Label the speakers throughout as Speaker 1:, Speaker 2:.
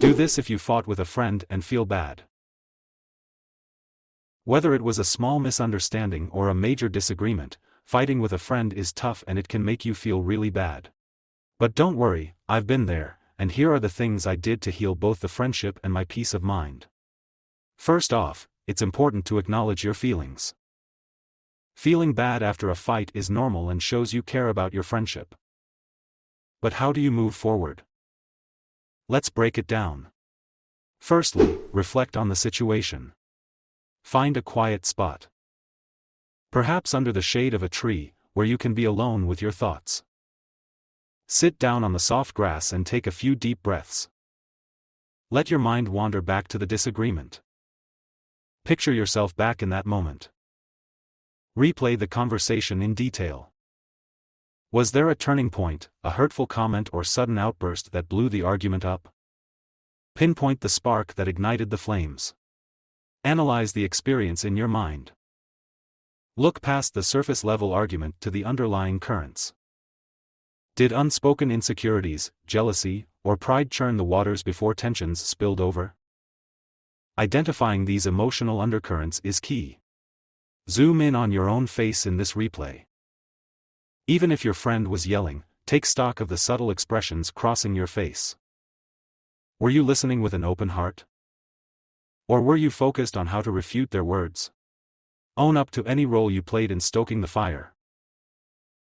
Speaker 1: Do this if you fought with a friend and feel bad. Whether it was a small misunderstanding or a major disagreement, fighting with a friend is tough and it can make you feel really bad. But don't worry, I've been there, and here are the things I did to heal both the friendship and my peace of mind. First off, it's important to acknowledge your feelings. Feeling bad after a fight is normal and shows you care about your friendship. But how do you move forward? Let's break it down. Firstly, reflect on the situation. Find a quiet spot. Perhaps under the shade of a tree, where you can be alone with your thoughts. Sit down on the soft grass and take a few deep breaths. Let your mind wander back to the disagreement. Picture yourself back in that moment. Replay the conversation in detail. Was there a turning point, a hurtful comment or sudden outburst that blew the argument up? Pinpoint the spark that ignited the flames. Analyze the experience in your mind. Look past the surface-level argument to the underlying currents. Did unspoken insecurities, jealousy, or pride churn the waters before tensions spilled over? Identifying these emotional undercurrents is key. Zoom in on your own face in this replay. Even if your friend was yelling, take stock of the subtle expressions crossing your face. Were you listening with an open heart? Or were you focused on how to refute their words? Own up to any role you played in stoking the fire.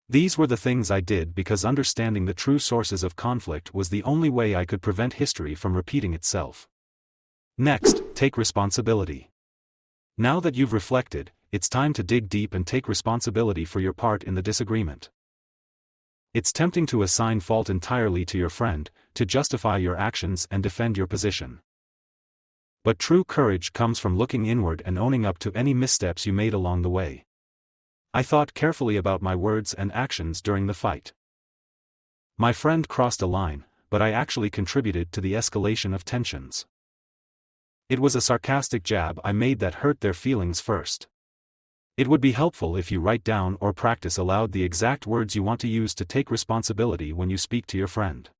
Speaker 1: These were the things I did because understanding the true sources of conflict was the only way I could prevent history from repeating itself. Next, take responsibility. Now that you've reflected, it's time to dig deep and take responsibility for your part in the disagreement. It's tempting to assign fault entirely to your friend, to justify your actions and defend your position. But true courage comes from looking inward and owning up to any missteps you made along the way. I thought carefully about my words and actions during the fight. My friend crossed a line, but I actually contributed to the escalation of tensions. It was a sarcastic jab I made that hurt their feelings first. It would be helpful if you write down or practice aloud the exact words you want to use to take responsibility when you speak to your friend.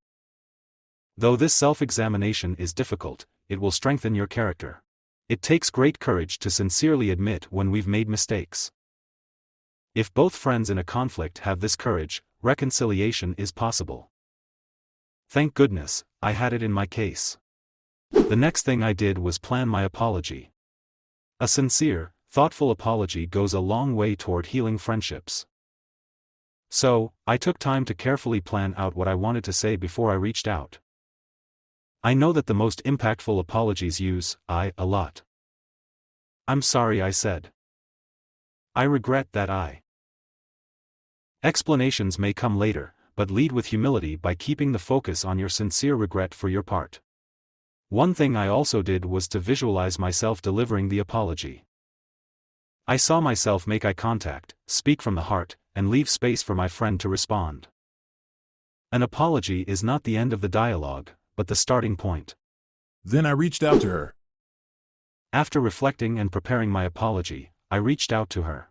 Speaker 1: Though this self-examination is difficult, it will strengthen your character. It takes great courage to sincerely admit when we've made mistakes. If both friends in a conflict have this courage, reconciliation is possible. Thank goodness, I had it in my case. The next thing I did was plan my apology. A sincere, thoughtful apology goes a long way toward healing friendships. So, I took time to carefully plan out what I wanted to say before I reached out. I know that the most impactful apologies use I a lot. I'm sorry I said. I regret that I. Explanations may come later, but lead with humility by keeping the focus on your sincere regret for your part. One thing I also did was to visualize myself delivering the apology. I saw myself make eye contact, speak from the heart, and leave space for my friend to respond. An apology is not the end of the dialogue, but the starting point.
Speaker 2: Then I reached out to her.
Speaker 1: After reflecting and preparing my apology, I reached out to her.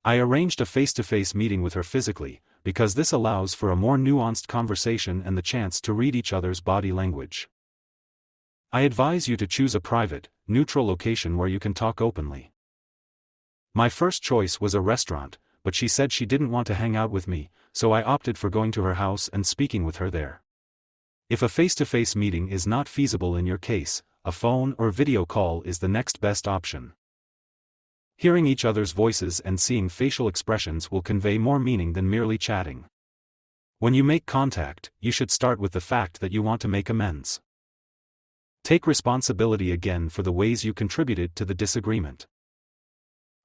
Speaker 1: I arranged a face-to-face meeting with her physically, because this allows for a more nuanced conversation and the chance to read each other's body language. I advise you to choose a private, neutral location where you can talk openly. My first choice was a restaurant, but she said she didn't want to hang out with me, so I opted for going to her house and speaking with her there. If a face-to-face meeting is not feasible in your case, a phone or video call is the next best option. Hearing each other's voices and seeing facial expressions will convey more meaning than merely chatting. When you make contact, you should start with the fact that you want to make amends. Take responsibility again for the ways you contributed to the disagreement.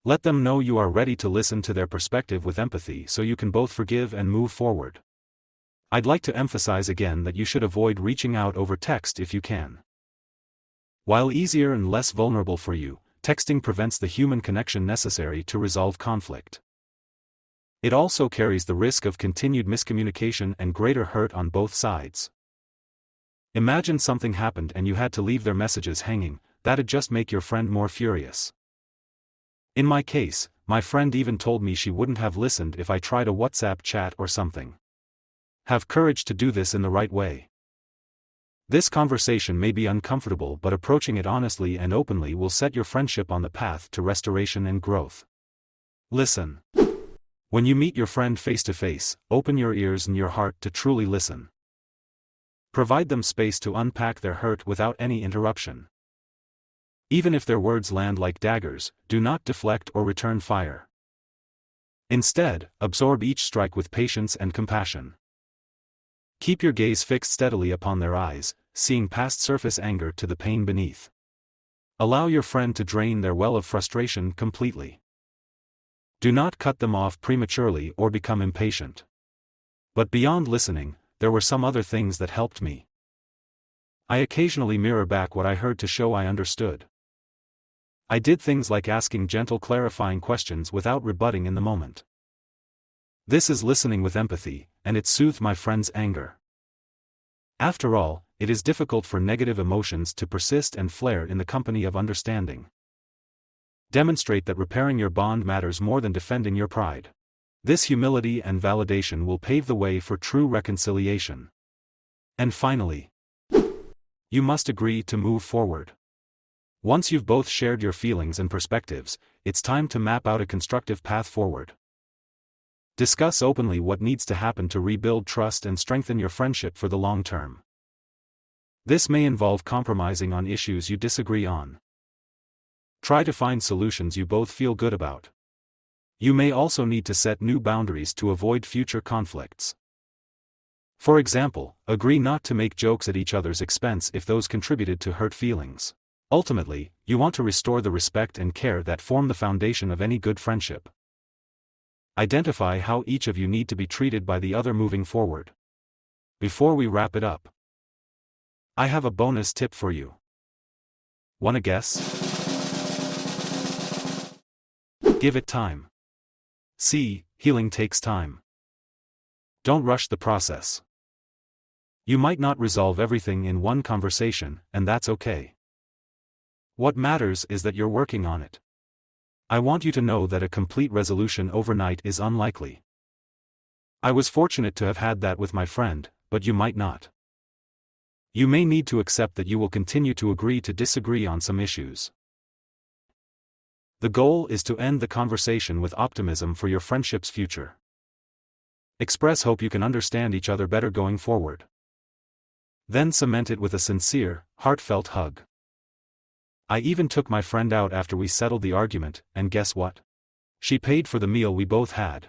Speaker 1: Let them know you are ready to listen to their perspective with empathy so you can both forgive and move forward. I'd like to emphasize again that you should avoid reaching out over text if you can. While easier and less vulnerable for you, texting prevents the human connection necessary to resolve conflict. It also carries the risk of continued miscommunication and greater hurt on both sides. Imagine something happened and you had to leave their messages hanging, that'd just make your friend more furious. In my case, my friend even told me she wouldn't have listened if I tried a WhatsApp chat or something. Have courage to do this in the right way. This conversation may be uncomfortable, but approaching it honestly and openly will set your friendship on the path to restoration and growth. Listen. When you meet your friend face to face, open your ears and your heart to truly listen. Provide them space to unpack their hurt without any interruption. Even if their words land like daggers, do not deflect or return fire. Instead, absorb each strike with patience and compassion. Keep your gaze fixed steadily upon their eyes, seeing past surface anger to the pain beneath. Allow your friend to drain their well of frustration completely. Do not cut them off prematurely or become impatient. But beyond listening, there were some other things that helped me. I occasionally mirror back what I heard to show I understood. I did things like asking gentle clarifying questions without rebutting in the moment. This is listening with empathy, and it soothed my friend's anger. After all, it is difficult for negative emotions to persist and flare in the company of understanding. Demonstrate that repairing your bond matters more than defending your pride. This humility and validation will pave the way for true reconciliation. And finally, you must agree to move forward. Once you've both shared your feelings and perspectives, it's time to map out a constructive path forward. Discuss openly what needs to happen to rebuild trust and strengthen your friendship for the long term. This may involve compromising on issues you disagree on. Try to find solutions you both feel good about. You may also need to set new boundaries to avoid future conflicts. For example, agree not to make jokes at each other's expense if those contributed to hurt feelings. Ultimately, you want to restore the respect and care that form the foundation of any good friendship. Identify how each of you need to be treated by the other moving forward. Before we wrap it up, I have a bonus tip for you. Wanna guess? Give it time. See, healing takes time. Don't rush the process. You might not resolve everything in one conversation, and that's okay. What matters is that you're working on it. I want you to know that a complete resolution overnight is unlikely. I was fortunate to have had that with my friend, but you might not. You may need to accept that you will continue to agree to disagree on some issues. The goal is to end the conversation with optimism for your friendship's future. Express hope you can understand each other better going forward. Then cement it with a sincere, heartfelt hug. I even took my friend out after we settled the argument, and guess what? She paid for the meal we both had.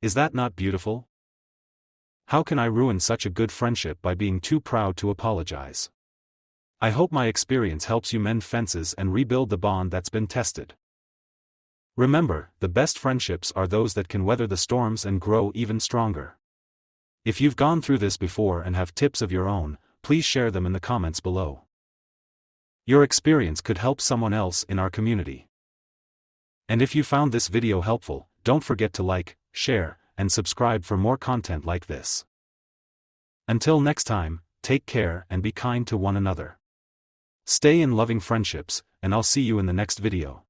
Speaker 1: Is that not beautiful? How can I ruin such a good friendship by being too proud to apologize? I hope my experience helps you mend fences and rebuild the bond that's been tested. Remember, the best friendships are those that can weather the storms and grow even stronger. If you've gone through this before and have tips of your own, please share them in the comments below. Your experience could help someone else in our community. And if you found this video helpful, don't forget to like, share, and subscribe for more content like this. Until next time, take care and be kind to one another. Stay in loving friendships, and I'll see you in the next video.